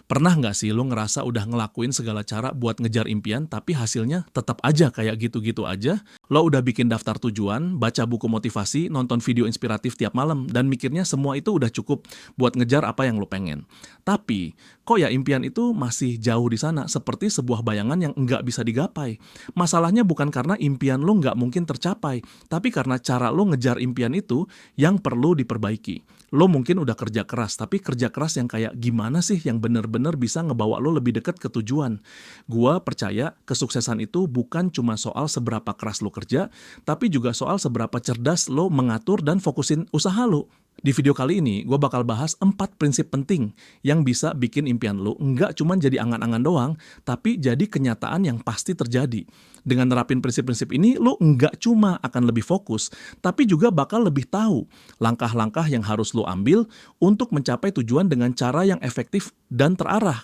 Pernah nggak sih lo ngerasa udah ngelakuin segala cara buat ngejar impian, tapi hasilnya tetap aja kayak gitu-gitu aja? Lo udah bikin daftar tujuan, baca buku motivasi, nonton video inspiratif tiap malam, dan mikirnya semua itu udah cukup buat ngejar apa yang lo pengen. Tapi, kok ya impian itu masih jauh di sana, seperti sebuah bayangan yang nggak bisa digapai. Masalahnya bukan karena impian lo nggak mungkin tercapai, tapi karena cara lo ngejar impian itu yang perlu diperbaiki. Lo mungkin udah kerja keras, tapi kerja keras yang kayak gimana sih yang bener-bener bisa ngebawa lo lebih dekat ke tujuan? Gua percaya kesuksesan itu bukan cuma soal seberapa keras lo kerja, tapi juga soal seberapa cerdas lo mengatur dan fokusin usaha lo. Di video kali ini, gue bakal bahas 4 prinsip penting yang bisa bikin impian lo nggak cuma jadi angan-angan doang, tapi jadi kenyataan yang pasti terjadi. Dengan nerapin prinsip-prinsip ini, lo nggak cuma akan lebih fokus, tapi juga bakal lebih tahu langkah-langkah yang harus lo ambil untuk mencapai tujuan dengan cara yang efektif dan terarah.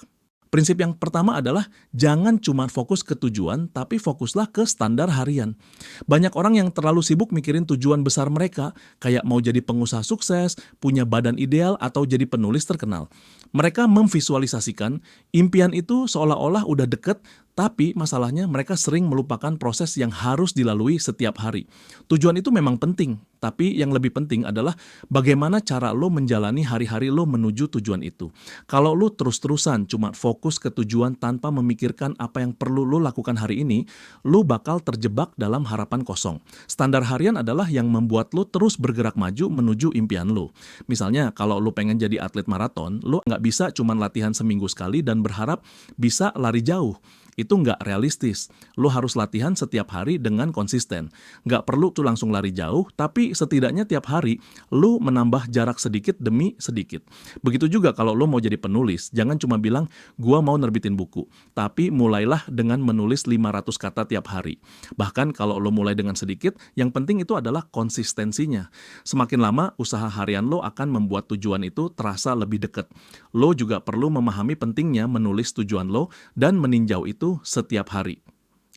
Prinsip yang pertama adalah jangan cuma fokus ke tujuan, tapi fokuslah ke standar harian. Banyak orang yang terlalu sibuk mikirin tujuan besar mereka, kayak mau jadi pengusaha sukses, punya badan ideal, atau jadi penulis terkenal. Mereka memvisualisasikan impian itu seolah-olah udah deket, tapi masalahnya mereka sering melupakan proses yang harus dilalui setiap hari. Tujuan itu memang penting, tapi yang lebih penting adalah bagaimana cara lo menjalani hari-hari lo menuju tujuan itu. Kalau lo terus-terusan cuma fokus ke tujuan tanpa memikirkan apa yang perlu lo lakukan hari ini, lo bakal terjebak dalam harapan kosong. Standar harian adalah yang membuat lo terus bergerak maju menuju impian lo. Misalnya, kalau lo pengen jadi atlet maraton, lo nggak bisa cuma latihan seminggu sekali dan berharap bisa lari jauh. Itu nggak realistis. Lo harus latihan setiap hari dengan konsisten. Nggak perlu tuh langsung lari jauh, tapi setidaknya tiap hari lo menambah jarak sedikit demi sedikit. Begitu juga kalau lo mau jadi penulis, jangan cuma bilang, gua mau nerbitin buku. Tapi mulailah dengan menulis 500 kata tiap hari. Bahkan kalau lo mulai dengan sedikit, yang penting itu adalah konsistensinya. Semakin lama, usaha harian lo akan membuat tujuan itu terasa lebih dekat. Lo juga perlu memahami pentingnya menulis tujuan lo dan meninjau itu setiap hari.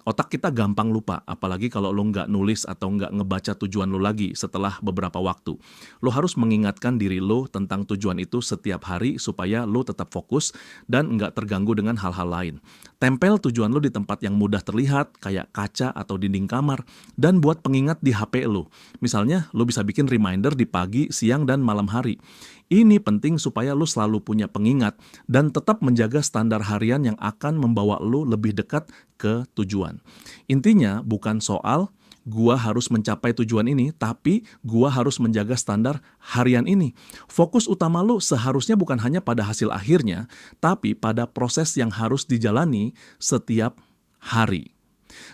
Otak kita gampang lupa, apalagi kalau lo nggak nulis atau nggak ngebaca tujuan lo lagi setelah beberapa waktu. Lo harus mengingatkan diri lo tentang tujuan itu setiap hari supaya lo tetap fokus dan nggak terganggu dengan hal-hal lain. Tempel tujuan lo di tempat yang mudah terlihat, kayak kaca atau dinding kamar, dan buat pengingat di HP lo. Misalnya, lo bisa bikin reminder di pagi, siang, dan malam hari. Ini penting supaya lo selalu punya pengingat dan tetap menjaga standar harian yang akan membawa lo lebih dekat ke tujuan. Intinya bukan soal gua harus mencapai tujuan ini, tapi gua harus menjaga standar harian ini. Fokus utama lo seharusnya bukan hanya pada hasil akhirnya, tapi pada proses yang harus dijalani setiap hari.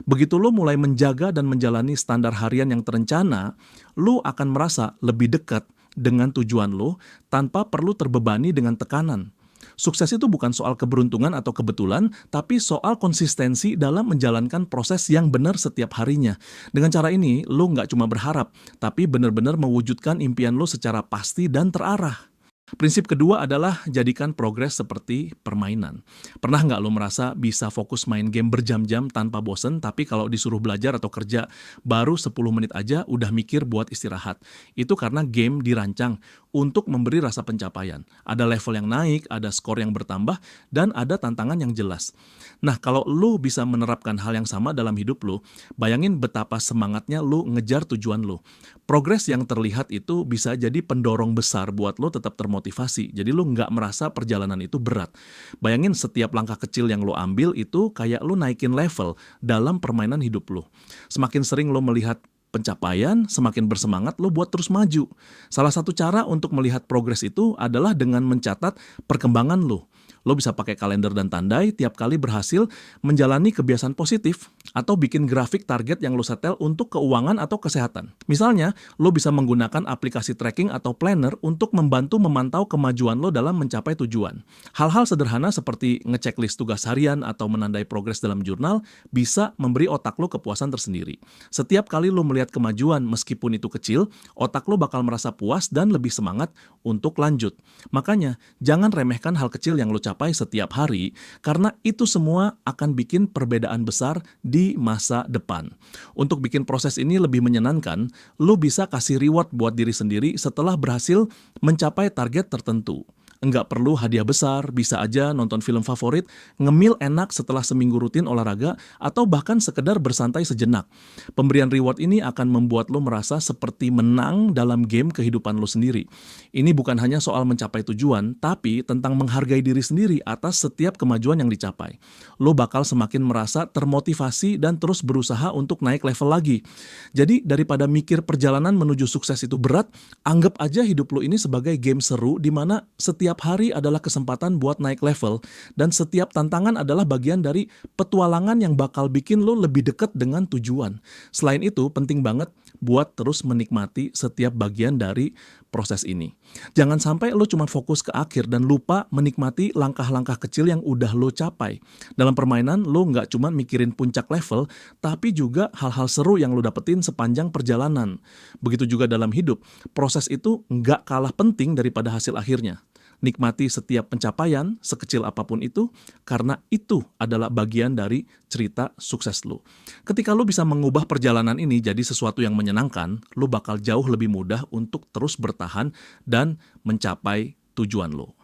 Begitu lo mulai menjaga dan menjalani standar harian yang terencana, lo akan merasa lebih dekat dengan tujuan lo tanpa perlu terbebani dengan tekanan. Sukses itu bukan soal keberuntungan atau kebetulan, tapi soal konsistensi dalam menjalankan proses yang benar setiap harinya. Dengan cara ini, lo nggak cuma berharap, tapi benar-benar mewujudkan impian lo secara pasti dan terarah. Prinsip kedua adalah jadikan progres seperti permainan. Pernah nggak lo merasa bisa fokus main game berjam-jam tanpa bosen, tapi kalau disuruh belajar atau kerja, baru 10 menit aja udah mikir buat istirahat? Itu karena game dirancang untuk memberi rasa pencapaian. Ada level yang naik, ada skor yang bertambah, dan ada tantangan yang jelas. Nah, kalau lo bisa menerapkan hal yang sama dalam hidup lo, bayangin betapa semangatnya lo ngejar tujuan lo. Progres yang terlihat itu bisa jadi pendorong besar buat lo tetap termotivasi. Jadi lo nggak merasa perjalanan itu berat. Bayangin setiap langkah kecil yang lo ambil itu kayak lo naikin level dalam permainan hidup lo. Semakin sering lo melihat pencapaian, semakin bersemangat lo buat terus maju. Salah satu cara untuk melihat progres itu adalah dengan mencatat perkembangan lo. Lo bisa pakai kalender dan tandai tiap kali berhasil menjalani kebiasaan positif atau bikin grafik target yang lo setel untuk keuangan atau kesehatan. Misalnya, lo bisa menggunakan aplikasi tracking atau planner untuk membantu memantau kemajuan lo dalam mencapai tujuan. Hal-hal sederhana seperti ngecek list tugas harian atau menandai progres dalam jurnal bisa memberi otak lo kepuasan tersendiri. Setiap kali lo melihat kemajuan meskipun itu kecil, otak lo bakal merasa puas dan lebih semangat untuk lanjut. Makanya, jangan remehkan hal kecil yang lo capai setiap hari, karena itu semua akan bikin perbedaan besar di masa depan. Untuk bikin proses ini lebih menyenangkan, lo bisa kasih reward buat diri sendiri setelah berhasil mencapai target tertentu. Nggak perlu hadiah besar, bisa aja nonton film favorit, ngemil enak setelah seminggu rutin olahraga, atau bahkan sekedar bersantai sejenak. Pemberian reward ini akan membuat lo merasa seperti menang dalam game kehidupan lo sendiri. Ini bukan hanya soal mencapai tujuan, tapi tentang menghargai diri sendiri atas setiap kemajuan yang dicapai. Lo bakal semakin merasa termotivasi dan terus berusaha untuk naik level lagi. Jadi daripada mikir perjalanan menuju sukses itu berat, anggap aja hidup lo ini sebagai game seru di mana setiap hari adalah kesempatan buat naik level dan setiap tantangan adalah bagian dari petualangan yang bakal bikin lo lebih dekat dengan tujuan. Selain itu, penting banget buat terus menikmati setiap bagian dari proses ini. Jangan sampai lo cuma fokus ke akhir dan lupa menikmati langkah-langkah kecil yang udah lo capai. Dalam permainan, lo nggak cuma mikirin puncak level, tapi juga hal-hal seru yang lo dapetin sepanjang perjalanan. Begitu juga dalam hidup, proses itu nggak kalah penting daripada hasil akhirnya. Nikmati setiap pencapaian, sekecil apapun itu, karena itu adalah bagian dari cerita sukses lo. Ketika lo bisa mengubah perjalanan ini jadi sesuatu yang menyenangkan, lo bakal jauh lebih mudah untuk terus bertahan dan mencapai tujuan lo.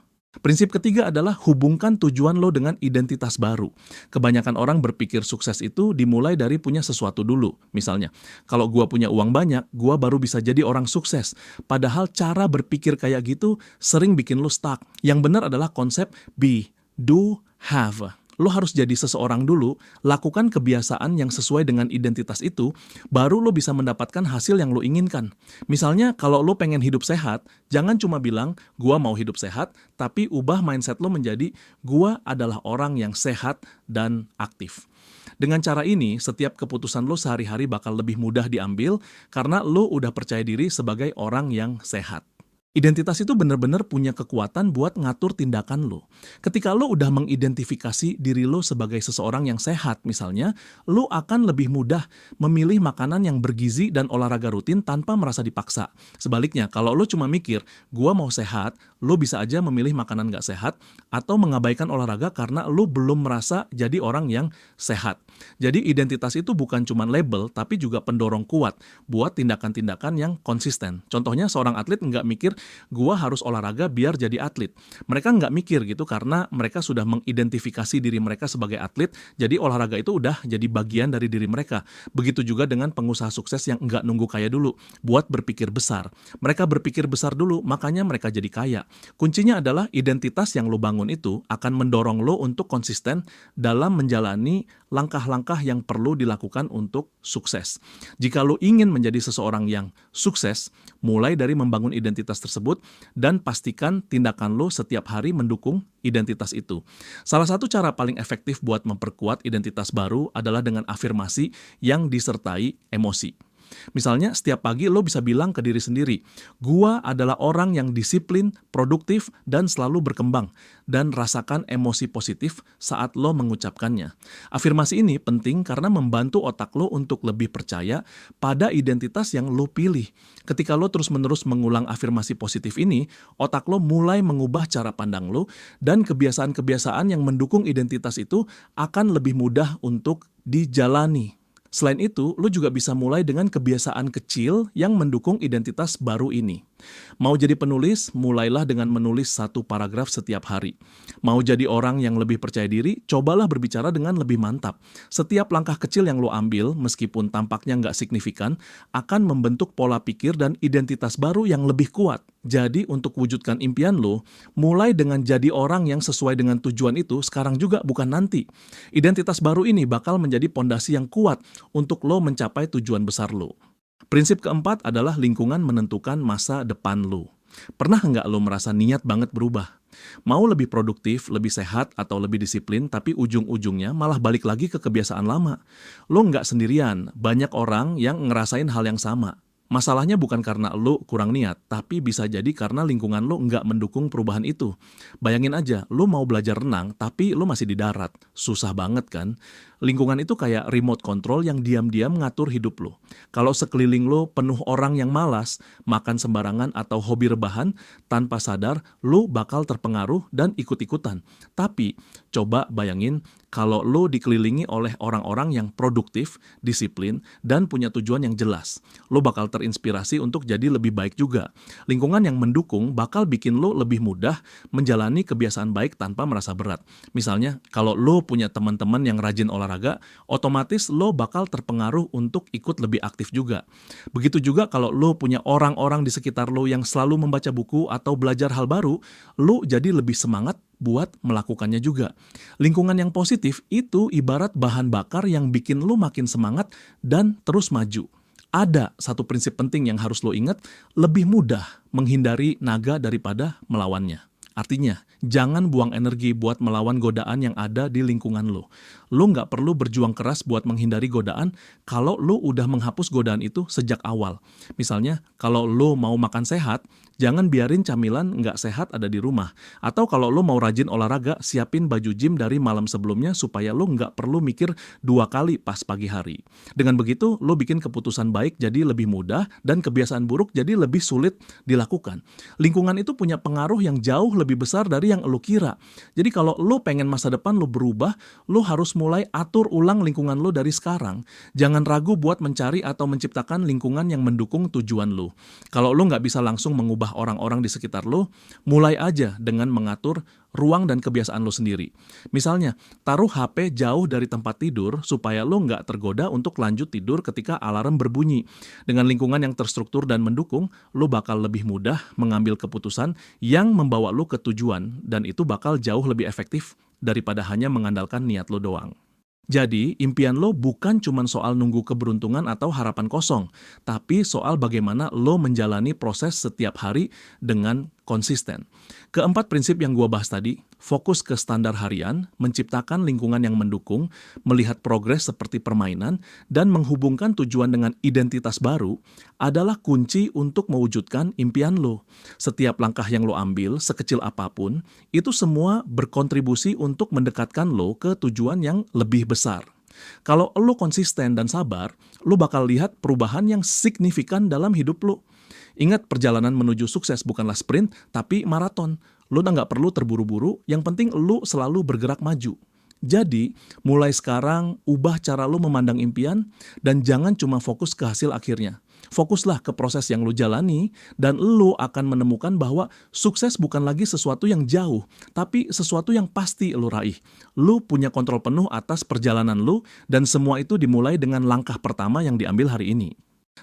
Prinsip ketiga adalah hubungkan tujuan lo dengan identitas baru. Kebanyakan orang berpikir sukses itu dimulai dari punya sesuatu dulu. Misalnya, kalau gua punya uang banyak, gua baru bisa jadi orang sukses. Padahal cara berpikir kayak gitu sering bikin lo stuck. Yang benar adalah konsep be, do, have. Lo harus jadi seseorang dulu, lakukan kebiasaan yang sesuai dengan identitas itu, baru lo bisa mendapatkan hasil yang lo inginkan. Misalnya, kalau lo pengen hidup sehat, jangan cuma bilang, gua mau hidup sehat, tapi ubah mindset lo menjadi, gua adalah orang yang sehat dan aktif. Dengan cara ini, setiap keputusan lo sehari-hari bakal lebih mudah diambil, karena lo udah percaya diri sebagai orang yang sehat. Identitas itu benar-benar punya kekuatan buat ngatur tindakan lo. Ketika lo udah mengidentifikasi diri lo sebagai seseorang yang sehat misalnya, lo akan lebih mudah memilih makanan yang bergizi dan olahraga rutin tanpa merasa dipaksa. Sebaliknya, kalau lo cuma mikir, gua mau sehat, lo bisa aja memilih makanan gak sehat atau mengabaikan olahraga karena lo belum merasa jadi orang yang sehat. Jadi identitas itu bukan cuma label, tapi juga pendorong kuat buat tindakan-tindakan yang konsisten. Contohnya seorang atlet nggak mikir, gua harus olahraga biar jadi atlet. Mereka nggak mikir gitu karena mereka sudah mengidentifikasi diri mereka sebagai atlet, jadi olahraga itu udah jadi bagian dari diri mereka. Begitu juga dengan pengusaha sukses yang nggak nunggu kaya dulu, buat berpikir besar. Mereka berpikir besar dulu, makanya mereka jadi kaya. Kuncinya adalah identitas yang lo bangun itu akan mendorong lo untuk konsisten dalam menjalani langkah-langkah yang perlu dilakukan untuk sukses. Jika lo ingin menjadi seseorang yang sukses, mulai dari membangun identitas tersebut dan pastikan tindakan lo setiap hari mendukung identitas itu. Salah satu cara paling efektif buat memperkuat identitas baru adalah dengan afirmasi yang disertai emosi. Misalnya, setiap pagi lo bisa bilang ke diri sendiri, gua adalah orang yang disiplin, produktif, dan selalu berkembang, dan rasakan emosi positif saat lo mengucapkannya. Afirmasi ini penting karena membantu otak lo untuk lebih percaya pada identitas yang lo pilih. Ketika lo terus-menerus mengulang afirmasi positif ini, otak lo mulai mengubah cara pandang lo, dan kebiasaan-kebiasaan yang mendukung identitas itu akan lebih mudah untuk dijalani. Selain itu, lo juga bisa mulai dengan kebiasaan kecil yang mendukung identitas baru ini. Mau jadi penulis, mulailah dengan menulis 1 paragraf setiap hari. Mau jadi orang yang lebih percaya diri, cobalah berbicara dengan lebih mantap. Setiap langkah kecil yang lo ambil, meskipun tampaknya nggak signifikan, akan membentuk pola pikir dan identitas baru yang lebih kuat. Jadi untuk wujudkan impian lo, mulai dengan jadi orang yang sesuai dengan tujuan itu sekarang juga, bukan nanti. Identitas baru ini bakal menjadi pondasi yang kuat untuk lo mencapai tujuan besar lo. Prinsip keempat adalah lingkungan menentukan masa depan lo. Pernah nggak lo merasa niat banget berubah? Mau lebih produktif, lebih sehat, atau lebih disiplin, tapi ujung-ujungnya malah balik lagi ke kebiasaan lama. Lo nggak sendirian, banyak orang yang ngerasain hal yang sama. Masalahnya bukan karena lo kurang niat, tapi bisa jadi karena lingkungan lo nggak mendukung perubahan itu. Bayangin aja, lo mau belajar renang, tapi lo masih di darat. Susah banget kan? Lingkungan itu kayak remote control yang diam-diam ngatur hidup lo. Kalau sekeliling lo penuh orang yang malas, makan sembarangan atau hobi rebahan, tanpa sadar lo bakal terpengaruh dan ikut-ikutan. Tapi coba bayangin kalau lo dikelilingi oleh orang-orang yang produktif, disiplin, dan punya tujuan yang jelas. Lo bakal terinspirasi untuk jadi lebih baik juga. Lingkungan yang mendukung bakal bikin lo lebih mudah menjalani kebiasaan baik tanpa merasa berat. Misalnya, kalau lo punya teman-teman yang rajin olahraga, otomatis lo bakal terpengaruh untuk ikut lebih aktif juga. Begitu juga kalau lo punya orang-orang di sekitar lo yang selalu membaca buku atau belajar hal baru, lo jadi lebih semangat buat melakukannya juga. Lingkungan yang positif itu ibarat bahan bakar yang bikin lo makin semangat dan terus maju. Ada satu prinsip penting yang harus lo ingat, lebih mudah menghindari naga daripada melawannya. Artinya, jangan buang energi buat melawan godaan yang ada di lingkungan lo. Lo nggak perlu berjuang keras buat menghindari godaan kalau lo udah menghapus godaan itu sejak awal. Misalnya, kalau lo mau makan sehat, jangan biarin camilan nggak sehat ada di rumah. Atau kalau lo mau rajin olahraga, siapin baju gym dari malam sebelumnya supaya lo nggak perlu mikir 2 kali pas pagi hari. Dengan begitu, lo bikin keputusan baik jadi lebih mudah dan kebiasaan buruk jadi lebih sulit dilakukan. Lingkungan itu punya pengaruh yang jauh lebih besar dari yang lo kira. Jadi kalau lo pengen masa depan lo berubah, lo harus mulai atur ulang lingkungan lo dari sekarang. Jangan ragu buat mencari atau menciptakan lingkungan yang mendukung tujuan lo. Kalau lo nggak bisa langsung mengubah orang-orang di sekitar lo, mulai aja dengan mengatur ruang dan kebiasaan lo sendiri. Misalnya, taruh HP jauh dari tempat tidur supaya lo nggak tergoda untuk lanjut tidur ketika alarm berbunyi. Dengan lingkungan yang terstruktur dan mendukung, lo bakal lebih mudah mengambil keputusan yang membawa lo ke tujuan, dan itu bakal jauh lebih efektif daripada hanya mengandalkan niat lo doang. Jadi, impian lo bukan cuma soal nunggu keberuntungan atau harapan kosong, tapi soal bagaimana lo menjalani proses setiap hari dengan konsisten. Keempat prinsip yang gua bahas tadi, fokus ke standar harian, menciptakan lingkungan yang mendukung, melihat progres seperti permainan, dan menghubungkan tujuan dengan identitas baru, adalah kunci untuk mewujudkan impian lo. Setiap langkah yang lo ambil, sekecil apapun, itu semua berkontribusi untuk mendekatkan lo ke tujuan yang lebih besar. Kalau lo konsisten dan sabar, lo bakal lihat perubahan yang signifikan dalam hidup lo. Ingat, perjalanan menuju sukses bukanlah sprint, tapi maraton. Lo udah nggak perlu terburu-buru, yang penting lo selalu bergerak maju. Jadi, mulai sekarang, ubah cara lo memandang impian, dan jangan cuma fokus ke hasil akhirnya. Fokuslah ke proses yang lo jalani, dan lo akan menemukan bahwa sukses bukan lagi sesuatu yang jauh, tapi sesuatu yang pasti lo raih. Lo punya kontrol penuh atas perjalanan lo, dan semua itu dimulai dengan langkah pertama yang diambil hari ini.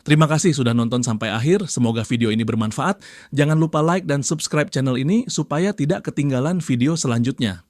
Terima kasih sudah nonton sampai akhir, semoga video ini bermanfaat. Jangan lupa like dan subscribe channel ini supaya tidak ketinggalan video selanjutnya.